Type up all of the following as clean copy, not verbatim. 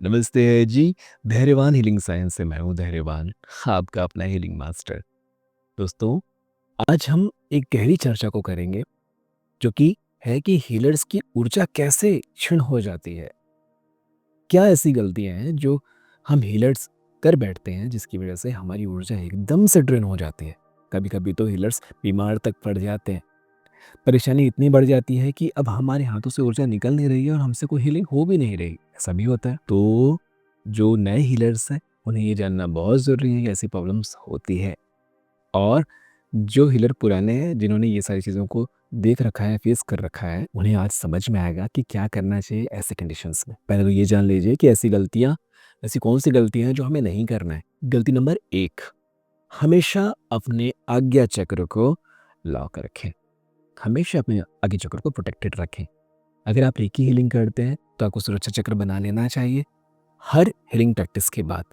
नमस्ते जी। धैर्यवान healing science से मैं हूँ धैर्यवान, आपका अपना हीलिंग मास्टर। दोस्तों, आज हम एक गहरी चर्चा को करेंगे जो कि है कि हीलर्स की ऊर्जा कैसे क्षीण हो जाती है। क्या ऐसी गलतियाँ हैं जो हम हीलर्स कर बैठते हैं जिसकी वजह से हमारी ऊर्जा एकदम से ड्रेन हो जाती है। कभी कभी तो हीलर्स बीमार तक पड़ जाते हैं। परेशानी इतनी बढ़ जाती है कि अब हमारे हाथों से ऊर्जा निकल नहीं रही है और हमसे कोई हीलिंग हो भी नहीं रही। ऐसा भी होता है। तो जो नए हीलर्स हैं उन्हें ये जानना बहुत ज़रूरी है कि ऐसी प्रॉब्लम्स होती है। और जो हीलर पुराने हैं जिन्होंने ये सारी चीज़ों को देख रखा है, फेस कर रखा है, उन्हें आज समझ में आएगा कि क्या करना चाहिए ऐसे कंडीशंस में। पहले तो ये जान लीजिए कि ऐसी कौन सी गलतियाँ हैं जो हमें नहीं करना है। गलती नंबर 1, हमेशा अपने आज्ञा चक्र को लॉक रखें। हमेशा अपने आगे चक्र को प्रोटेक्टेड रखें। अगर आप रेकी हीलिंग करते हैं तो आपको सुरक्षा चक्र बना लेना चाहिए हर हीलिंग प्रैक्टिस के बाद,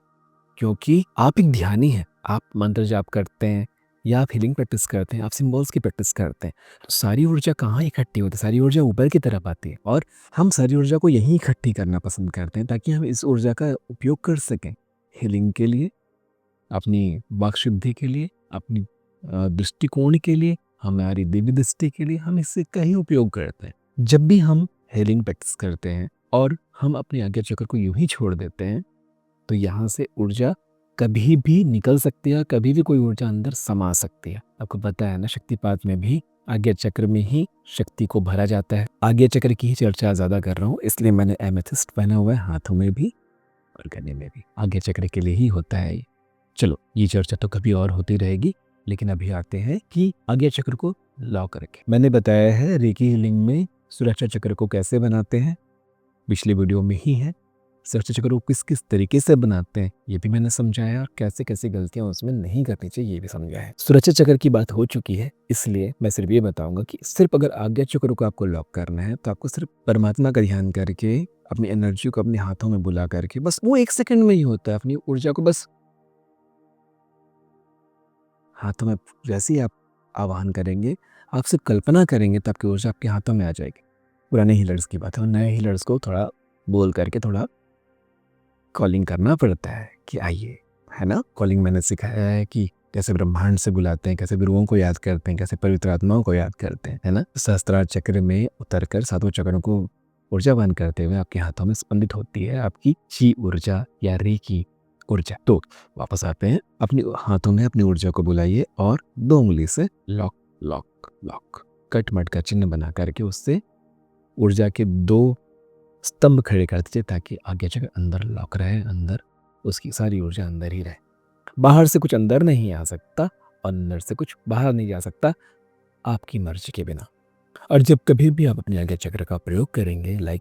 क्योंकि आप एक ध्यानी हैं। आप मंत्र जाप करते हैं या आप हीलिंग प्रैक्टिस करते हैं, आप सिंबल्स की प्रैक्टिस करते हैं, तो सारी ऊर्जा कहाँ इकट्ठी होती है? सारी ऊर्जा ऊपर की तरफ आती है और हम सारी ऊर्जा को यहीं इकट्ठी करना पसंद करते हैं ताकि हम इस ऊर्जा का उपयोग कर सकें हीलिंग के लिए, अपनी वाक शुद्धि के लिए, अपनी दृष्टिकोण के लिए, हमारी दिव्य दृष्टि के लिए हम इससे कहीं उपयोग करते हैं। जब भी हम हीलिंग प्रैक्टिस करते हैं और हम अपने आज्ञा चक्र को यूं ही छोड़ देते हैं तो यहाँ से ऊर्जा कभी भी निकल सकती है, कभी भी कोई ऊर्जा अंदर समा सकती है। आपको पता है ना, शक्तिपात में भी आज्ञा चक्र में ही शक्ति को भरा जाता है। आज्ञा चक्र की ही चर्चा ज्यादा कर रहा हूँ, इसलिए मैंने एमेथिस्ट पहना हुआ है, हाथों में भी और गले में भी। आज्ञा चक्र के लिए ही होता है ये। चलो, ये चर्चा तो कभी और होती रहेगी, लेकिन अभी आते हैं कि आज्ञा चक्र को लॉक रखें। मैंने बताया है रेकी हीलिंग में सुरक्षा चक्र को कैसे बनाते हैं, पिछली वीडियो में ही है। सुरक्षा चक्र को किस किस तरीके से बनाते हैं ये भी मैंने समझाया, और कैसे कैसे गलतियां उसमें नहीं करनी चाहिए ये भी समझाया है। सुरक्षा चक्र की बात हो चुकी है, इसलिए मैं सिर्फ ये बताऊंगा कि सिर्फ अगर आज्ञा चक्र को आपको लॉक करना है तो आपको सिर्फ परमात्मा का ध्यान करके अपनी एनर्जी को अपने हाथों में बुला करके, बस वो 1 सेकंड में ही होता है, अपनी ऊर्जा को बस हाथों में जैसे ही आप आवाहन करेंगे, आप सिर्फ कल्पना करेंगे तो आपकी ऊर्जा आपके हाथों में आ जाएगी। पुराने हीलर्स की बात है, और नए हीलर्स को थोड़ा बोल करके थोड़ा कॉलिंग करना पड़ता है कि आइए, है ना। कॉलिंग मैंने सिखाया है कि कैसे ब्रह्मांड से बुलाते हैं, कैसे गुरुओं को याद करते हैं, कैसे पवित्र आत्माओं को याद करते हैं, है ना। सहस्त्रार चक्र में उतरकर सातों चक्रों को ऊर्जावान करते हुए आपके हाथों में स्पंदित होती है आपकी ची ऊर्जा या री की ऊर्जा। तो वापस आते हैं, अपनी हाथों में अपनी ऊर्जा को बुलाइए और 2 उंगली से लॉक लॉक लॉक कट मट का चिन्ह बना करके उससे ऊर्जा के 2 स्तंभ खड़े कर दीजिए ताकि आज्ञा चक्र अंदर लॉक रहे, अंदर उसकी सारी ऊर्जा अंदर ही रहे। बाहर से कुछ अंदर नहीं आ सकता और अंदर से कुछ बाहर नहीं जा सकता आपकी मर्जी के बिना। और जब कभी भी आप अपने आज्ञा चक्र का प्रयोग करेंगे,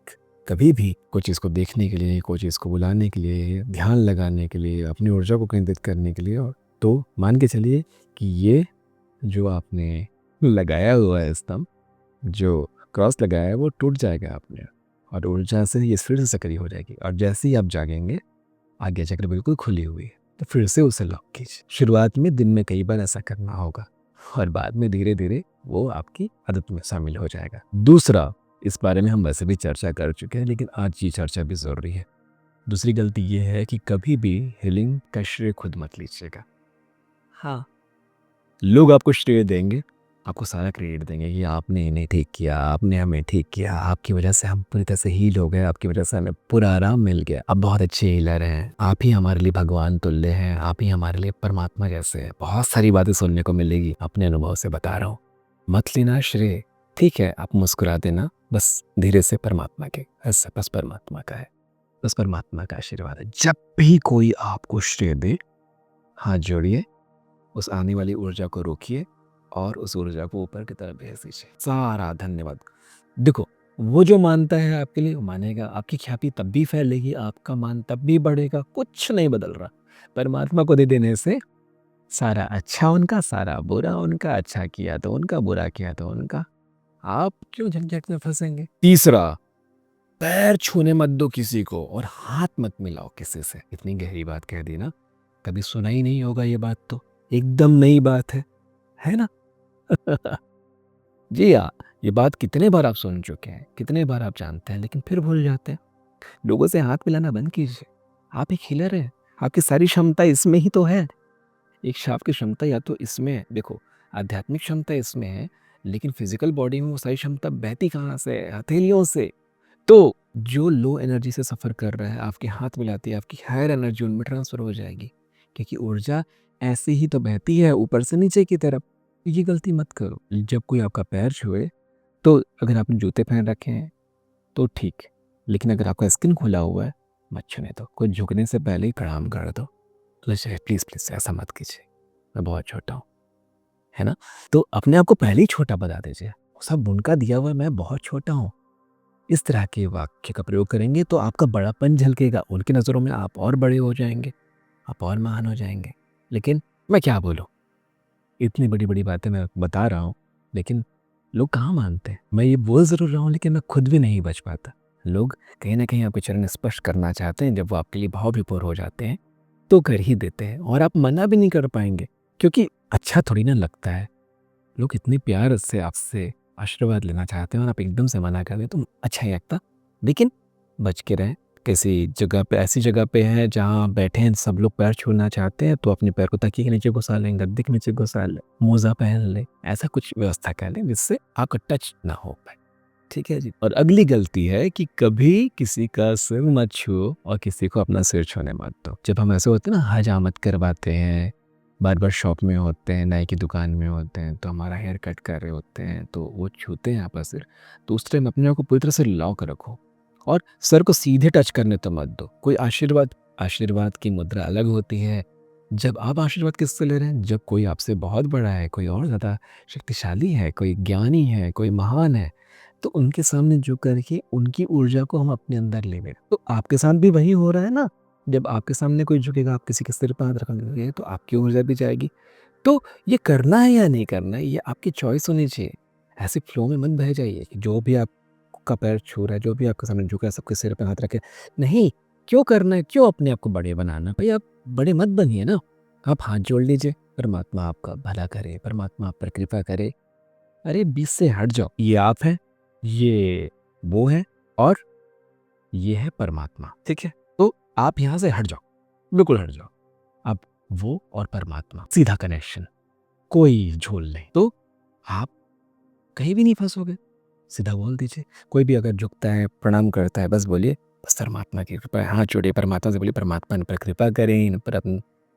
कभी भी कोई चीज़ को देखने के लिए, कोई चीज़ को बुलाने के लिए, ध्यान लगाने के लिए, अपनी ऊर्जा को केंद्रित करने के लिए, और तो मान के चलिए कि ये जो आपने लगाया हुआ है स्तंभ, जो क्रॉस लगाया है, वो टूट जाएगा आपने, और ऊर्जा से ये फिर से सक्रिय हो जाएगी। और जैसे ही आप जागेंगे, आज्ञा चक्र बिल्कुल खुली हुई है, तो फिर से उसे लॉक कीजिए। शुरुआत में दिन में कई बार ऐसा करना होगा और बाद में धीरे धीरे वो आपकी आदत में शामिल हो जाएगा। दूसरा, इस बारे में हम वैसे भी चर्चा कर चुके हैं, लेकिन आज ये चर्चा भी ज़रूरी है। दूसरी गलती ये है कि कभी भी हीलिंग का श्रेय खुद मत लीजिएगा। हाँ, लोग आपको श्रेय देंगे, आपको सारा क्रेडिट देंगे कि आपने इन्हें ठीक किया, आपने हमें ठीक किया, आपकी वजह से हम पूरी तरह से हील हो गए, आपकी वजह से हमें पूरा आराम मिल गया, आप बहुत अच्छे हीलर हैं, आप ही हमारे लिए भगवान तुल्य हैं, आप ही हमारे लिए परमात्मा जैसे हैं। बहुत सारी बातें सुनने को मिलेगी, अपने अनुभव से बता रहा हूँ। मत लेना श्रेय, ठीक है, आप मुस्कुरा देना, बस धीरे से परमात्मा के, ऐसा बस परमात्मा का है, बस परमात्मा का आशीर्वाद है। जब भी कोई आपको श्रेय दे, हाथ जोड़िए, उस आने वाली ऊर्जा को रोकिए और उस ऊर्जा को ऊपर की तरफ भेज दीजिए। सारा धन्यवाद। देखो, वो जो मानता है आपके लिए वो मानेगा, आपकी ख्याति तब भी फैलेगी, आपका मान तब भी बढ़ेगा, कुछ नहीं बदल रहा। परमात्मा को दे देने से सारा अच्छा उनका, सारा बुरा उनका, अच्छा किया तो उनका, बुरा किया तो उनका, आप क्यों झंझट में फंसेंगे। तीसरा, पैर छूने मत दो किसी को और हाथ मत मिलाओ किसी से। इतनी गहरी बात कह दी ना, कभी सुना ही नहीं होगा ये बात, तो एकदम नई बात है ना। जी हाँ, ये बात कितने बार आप सुन चुके हैं, कितने बार आप जानते हैं, लेकिन फिर भूल जाते हैं। लोगों से हाथ मिलाना बंद कीजिए। आप एक हीलर हैं, आपकी सारी क्षमता इसमें ही तो है। एक शाफ़ की क्षमता या तो इसमें है, देखो आध्यात्मिक क्षमता इसमें है, लेकिन फिजिकल बॉडी में वो सारी क्षमता बहती कहाँ से है? हथेलियों से। तो जो लो एनर्जी से सफ़र कर रहा है, आपके हाथ मिलाते ही आपकी हायर एनर्जी उनमें ट्रांसफ़र हो जाएगी, क्योंकि ऊर्जा ऐसे ही तो बहती है ऊपर से नीचे की तरफ। ये गलती मत करो। जब कोई आपका पैर छुए, तो अगर आपने जूते पहन रखे हैं तो ठीक है, लेकिन अगर आपका स्किन खुला हुआ है, मत छूने दो। कोई झुकने से पहले ही प्रणाम कर दो। प्लीज़ प्लीज़ प्लीज़ ऐसा मत कीजिए, मैं बहुत छोटा हूँ, है ना? तो अपने आप को पहले ही छोटा बता दीजिए। सब उनका दिया हुआ है, मैं बहुत छोटा हूँ। इस तरह के वाक्य का प्रयोग करेंगे तो आपका बड़ापन झलकेगा। उनकी नज़रों में आप और बड़े हो जाएंगे, आप और महान हो जाएंगे। लेकिन मैं क्या बोलूँ, इतनी बड़ी बड़ी बातें मैं बता रहा हूँ, लेकिन लोग कहाँ मानते हैं। मैं ये बोल ज़रूर रहा हूँ, लेकिन मैं खुद भी नहीं बच पाता। लोग कहीं ना कहीं आपके चरण स्पर्श करना चाहते हैं। जब वो आपके लिए भाव विभोर हो जाते हैं तो कर ही देते हैं, और आप मना भी नहीं कर पाएंगे, क्योंकि अच्छा थोड़ी ना लगता है। लोग इतने प्यार से आपसे आशीर्वाद लेना चाहते हैं और आप एकदम से मना कर दें तो अच्छा ही लगता। लेकिन बच के रहें। किसी जगह पे, ऐसी जगह पे हैं जहाँ बैठे हैं, सब लोग पैर छूना चाहते हैं, तो अपने पैर को तकिए के नीचे घुसा लें, गद्दे के नीचे घुसा लें, मोजा पहन लें, ऐसा कुछ व्यवस्था कर लें जिससे आपका टच ना हो पाए। ठीक है जी। और अगली गलती है कि कभी किसी का सिर मत छुओ और किसी को अपना सिर छूने मत दो। जब हम ऐसे होते हैं ना, हजामत करवाते हैं, बार्बर शॉप में होते हैं, नाई की दुकान में होते हैं, तो हमारा हेयर कट कर रहे होते हैं, तो वो छूते हैं आपका सिर, तो उस टाइम अपने आप को पूरी तरह से लॉक रखो और सर को सीधे टच करने तो मत दो। कोई आशीर्वाद, आशीर्वाद की मुद्रा अलग होती है। जब आप आशीर्वाद किससे ले रहे हैं? जब कोई आपसे बहुत बड़ा है, कोई और ज़्यादा शक्तिशाली है, कोई ज्ञानी है, कोई महान है, तो उनके सामने झुक करके उनकी ऊर्जा को हम अपने अंदर ले लें। तो आपके साथ भी वही हो रहा है ना। जब आपके सामने कोई झुकेगा, आप किसी के सिर पर हाथ रखेंगे, तो आपकी ऊर्जा भी जाएगी। तो ये करना है या नहीं करना है, ये आपकी चॉइस होनी चाहिए। ऐसे फ्लो में मत बह जाइए कि जो भी आपका पैर छू रहा है, जो भी आपके सामने झुका है, सबके सिर पे हाथ रखे। नहीं, क्यों करना है? क्यों अपने आप को बड़े बनाना? भाई आप बड़े मत बनिए ना। आप हाथ जोड़ लीजिए, परमात्मा आपका भला करे, परमात्मा आप पर कृपा करे। अरे बीच से हट जाओ। ये आप हैं, ये वो है, और ये है परमात्मा। ठीक है? तो आप यहाँ से हट जाओ, बिल्कुल हट जाओ। अब वो और परमात्मा, सीधा कनेक्शन, कोई झोल नहीं। तो आप कहीं भी नहीं फंसोगे। सीधा बोल दीजिए। कोई भी अगर झुकता है, प्रणाम करता है, बस बोलिए बस परमात्मा की कृपा है। हाथ जोड़िए, परमात्मा से बोलिए परमात्मा इन पर कृपा करें, इन पर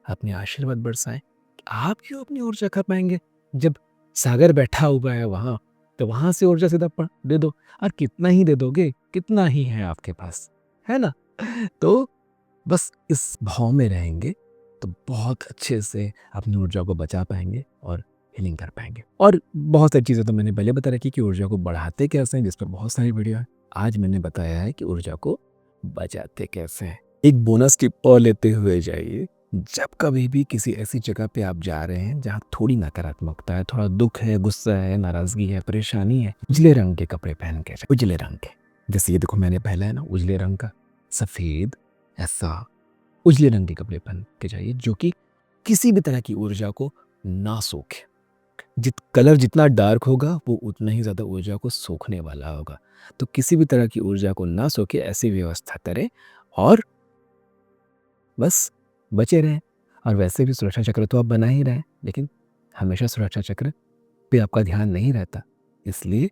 अपने आशीर्वाद बरसाएं। आप क्यों अपनी ऊर्जा खा पाएंगे? जब सागर बैठा हुआ है वहाँ, तो वहाँ से ऊर्जा सीधा दे दो। और कितना ही दे दोगे, कितना ही है आपके पास, है ना? तो बस इस भाव में रहेंगे तो बहुत अच्छे से अपनी ऊर्जा को बचा पाएंगे और हीलिंग कर पाएंगे। और बहुत सारी चीज़ें तो मैंने पहले बता रखी कि ऊर्जा को बढ़ाते कैसे हैं, जिस पर बहुत सारी वीडियो है। आज मैंने बताया है कि ऊर्जा को बचाते कैसे हैं। एक बोनस टिप और लेते हुए जाइए। जब कभी भी किसी ऐसी जगह पे आप जा रहे हैं जहाँ थोड़ी नकारात्मकता है, थोड़ा दुख है, गुस्सा है, नाराज़गी है, परेशानी है, उजले रंग के कपड़े पहन के जाइए। उजले रंग के, जैसे ये देखो मैंने पहना है ना उजले रंग का, सफ़ेद, ऐसा उजले रंग के कपड़े पहन के जाइए, जो कि किसी भी तरह की ऊर्जा को ना सोखे। कलर जितना डार्क होगा वो उतना ही ज़्यादा ऊर्जा को सोखने वाला होगा। तो किसी भी तरह की ऊर्जा को ना सोखे ऐसी व्यवस्था करें और बस बचे रहें। और वैसे भी सुरक्षा चक्र तो आप बना ही रहें, लेकिन हमेशा सुरक्षा चक्र पे आपका ध्यान नहीं रहता। इसलिए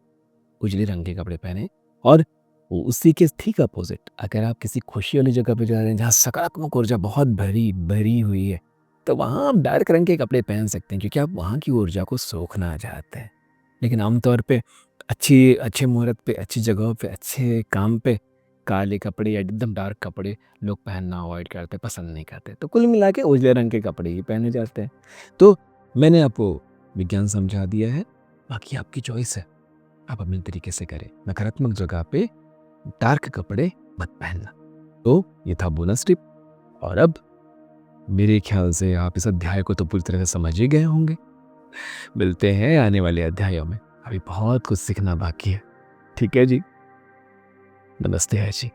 उजले रंग के कपड़े पहने। और उसी के ठीक अपोजिट, अगर आप किसी खुशी वाली जगह पे जा रहे हैं जहाँ सकारात्मक ऊर्जा बहुत भरी भरी हुई है, तो वहाँ आप डार्क रंग के कपड़े पहन सकते हैं, क्योंकि आप वहाँ की ऊर्जा को सोखना चाहते हैं। लेकिन आमतौर पे अच्छे मुहूर्त पे, अच्छी जगहों पे, अच्छे काम पे काले कपड़े या एकदम डार्क कपड़े लोग पहनना अवॉइड करते, पसंद नहीं करते। तो कुल मिला के उजले रंग के कपड़े ही पहने जाते हैं। तो मैंने आपको विज्ञान समझा दिया है, बाकी आपकी चॉइस है। आप अपने तरीके से करें। नकारात्मक जगह पे डार्क कपड़े मत पहनना। तो ये था बोनस टिप। और अब मेरे ख्याल से आप इस अध्याय को तो पूरी तरह से समझ ही गए होंगे। मिलते हैं आने वाले अध्यायों में। अभी बहुत कुछ सीखना बाकी है। ठीक है जी, नमस्ते है जी।